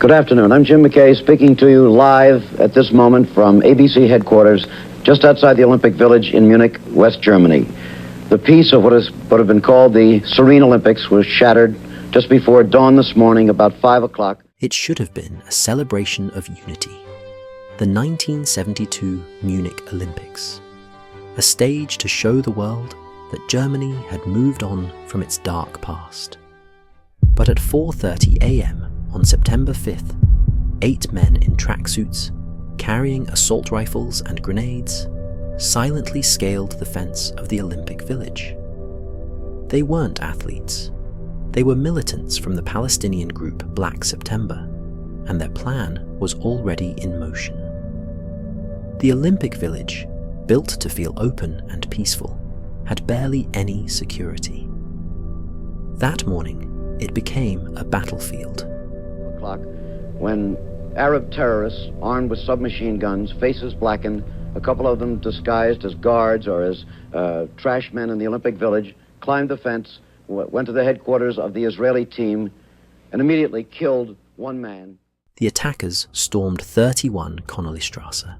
Good afternoon. I'm Jim McKay speaking to you live at this moment from ABC headquarters just outside the Olympic Village in Munich, West Germany. The peace of what have been called the Serene Olympics was shattered just before dawn this morning, about 5 o'clock. It should have been a celebration of unity. The 1972 Munich Olympics. A stage to show the world that Germany had moved on from its dark past. But at 4:30 a.m. on September 5th, 8 men in tracksuits, carrying assault rifles and grenades, silently scaled the fence of the Olympic Village. They weren't athletes. They were militants from the Palestinian group Black September, and their plan was already in motion. The Olympic Village, built to feel open and peaceful, had barely any security. That morning, it became a battlefield. When Arab terrorists, armed with submachine guns, faces blackened, a couple of them disguised as guards or as trash men in the Olympic Village, climbed the fence, went to the headquarters of the Israeli team, and immediately killed one man. The attackers stormed 31 Connollystrasse,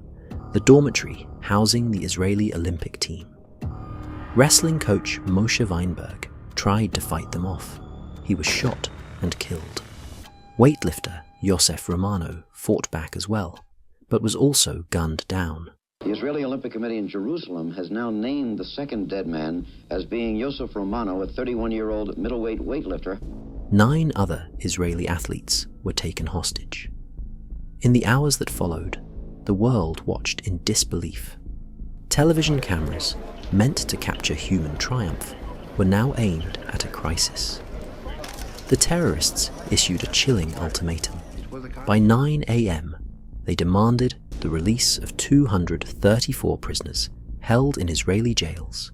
the dormitory housing the Israeli Olympic team. Wrestling coach Moshe Weinberg tried to fight them off. He was shot and killed. Weightlifter Yosef Romano fought back as well, but was also gunned down. The Israeli Olympic Committee in Jerusalem has now named the second dead man as being Yosef Romano, a 31-year-old middleweight weightlifter. 9 other Israeli athletes were taken hostage. In the hours that followed, the world watched in disbelief. Television cameras, meant to capture human triumph, were now aimed at a crisis. The terrorists issued a chilling ultimatum. By 9 a.m., they demanded the release of 234 prisoners held in Israeli jails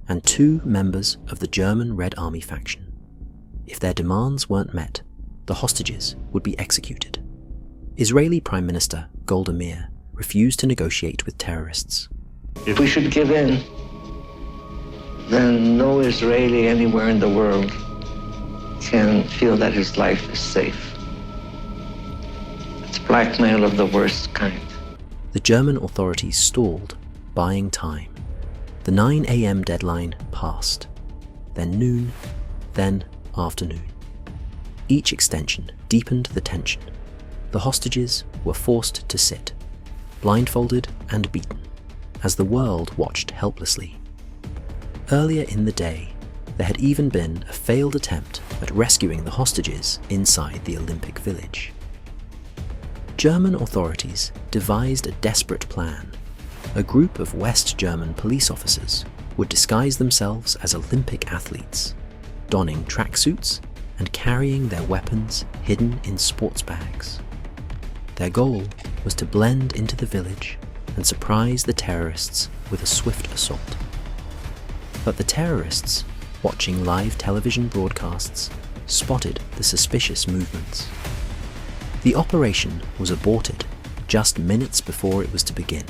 and 2 members of the German Red Army faction. If their demands weren't met, the hostages would be executed. Israeli Prime Minister Golda Meir refused to negotiate with terrorists. If we should give in, then no Israeli anywhere in the world can feel that his life is safe. It's blackmail of the worst kind. The German authorities stalled, buying time. The 9 a.m. deadline passed, then noon, then afternoon. Each extension deepened the tension. The hostages were forced to sit, blindfolded and beaten, as the world watched helplessly. Earlier in the day, there had even been a failed attempt at rescuing the hostages inside the Olympic Village. German authorities devised a desperate plan. A group of West German police officers would disguise themselves as Olympic athletes, donning tracksuits and carrying their weapons hidden in sports bags. Their goal was to blend into the village and surprise the terrorists with a swift assault. But the terrorists, watching live television broadcasts, spotted the suspicious movements. The operation was aborted just minutes before it was to begin.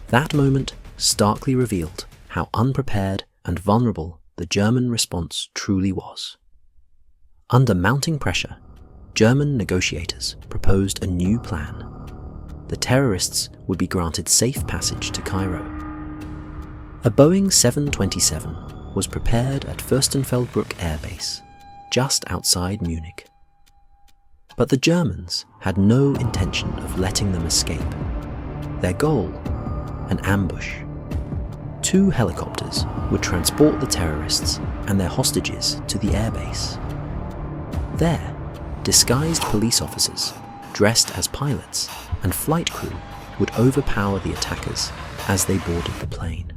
That moment starkly revealed how unprepared and vulnerable the German response truly was. Under mounting pressure, German negotiators proposed a new plan. The terrorists would be granted safe passage to Cairo. A Boeing 727 was prepared at Fürstenfeldbruck Air Base, just outside Munich. But the Germans had no intention of letting them escape. Their goal? An ambush. 2 helicopters would transport the terrorists and their hostages to the airbase. There, disguised police officers, dressed as pilots, and flight crew would overpower the attackers as they boarded the plane.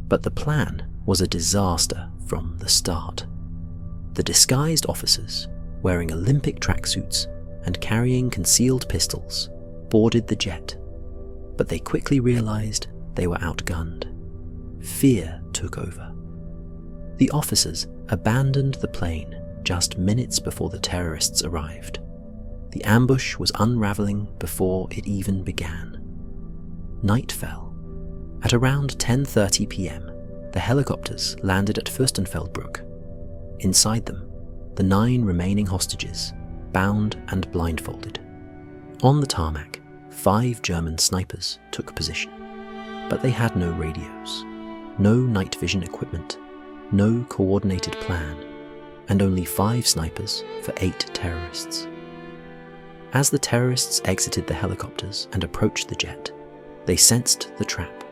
But the plan was a disaster from the start. The disguised officers, wearing Olympic tracksuits and carrying concealed pistols, boarded the jet. But they quickly realized they were outgunned. Fear took over. The officers abandoned the plane just minutes before the terrorists arrived. The ambush was unraveling before it even began. Night fell. At around 10:30 p.m., the helicopters landed at Fürstenfeldbruck. Inside them, the 9 remaining hostages, bound and blindfolded. On the tarmac, 5 German snipers took position, but they had no radios, no night vision equipment, no coordinated plan, and only 5 snipers for 8 terrorists. As the terrorists exited the helicopters and approached the jet, they sensed the trap.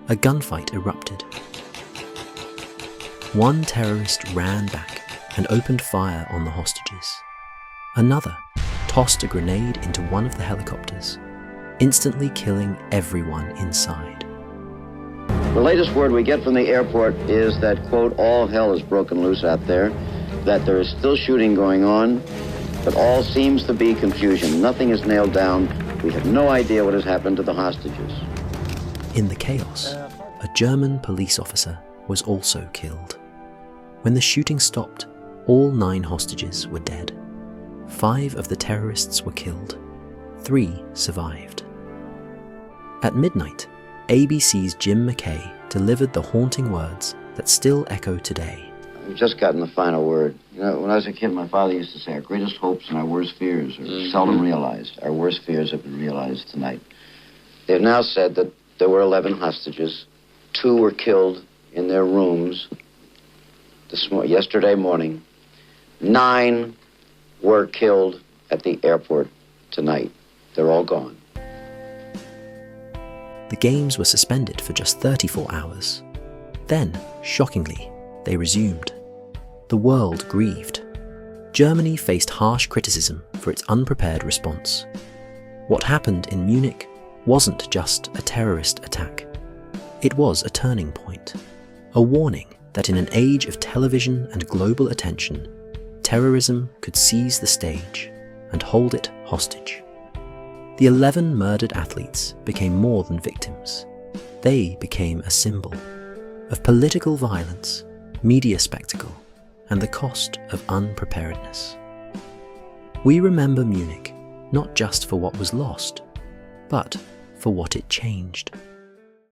A gunfight erupted. One terrorist ran back and opened fire on the hostages. Another tossed a grenade into one of the helicopters, instantly killing everyone inside. The latest word we get from the airport is that, quote, all hell is broken loose out there, that there is still shooting going on, but all seems to be confusion. Nothing is nailed down. We have no idea what has happened to the hostages. In the chaos, a German police officer was also killed. When the shooting stopped, all 9 hostages were dead. 5 of the terrorists were killed. 3 survived. At midnight, ABC's Jim McKay delivered the haunting words that still echo today. We've just gotten the final word. You know, when I was a kid, my father used to say, our greatest hopes and our worst fears are seldom realized. Our worst fears have been realized tonight. They've now said that there were 11 hostages. 2 were killed in their rooms yesterday morning. 9 were killed at the airport tonight. They're all gone. The games were suspended for just 34 hours. Then, shockingly, they resumed. The world grieved. Germany faced harsh criticism for its unprepared response. What happened in Munich wasn't just a terrorist attack. It was a turning point, a warning that in an age of television and global attention, terrorism could seize the stage and hold it hostage. The 11 murdered athletes became more than victims. They became a symbol of political violence, media spectacle, and the cost of unpreparedness. We remember Munich not just for what was lost, but for what it changed.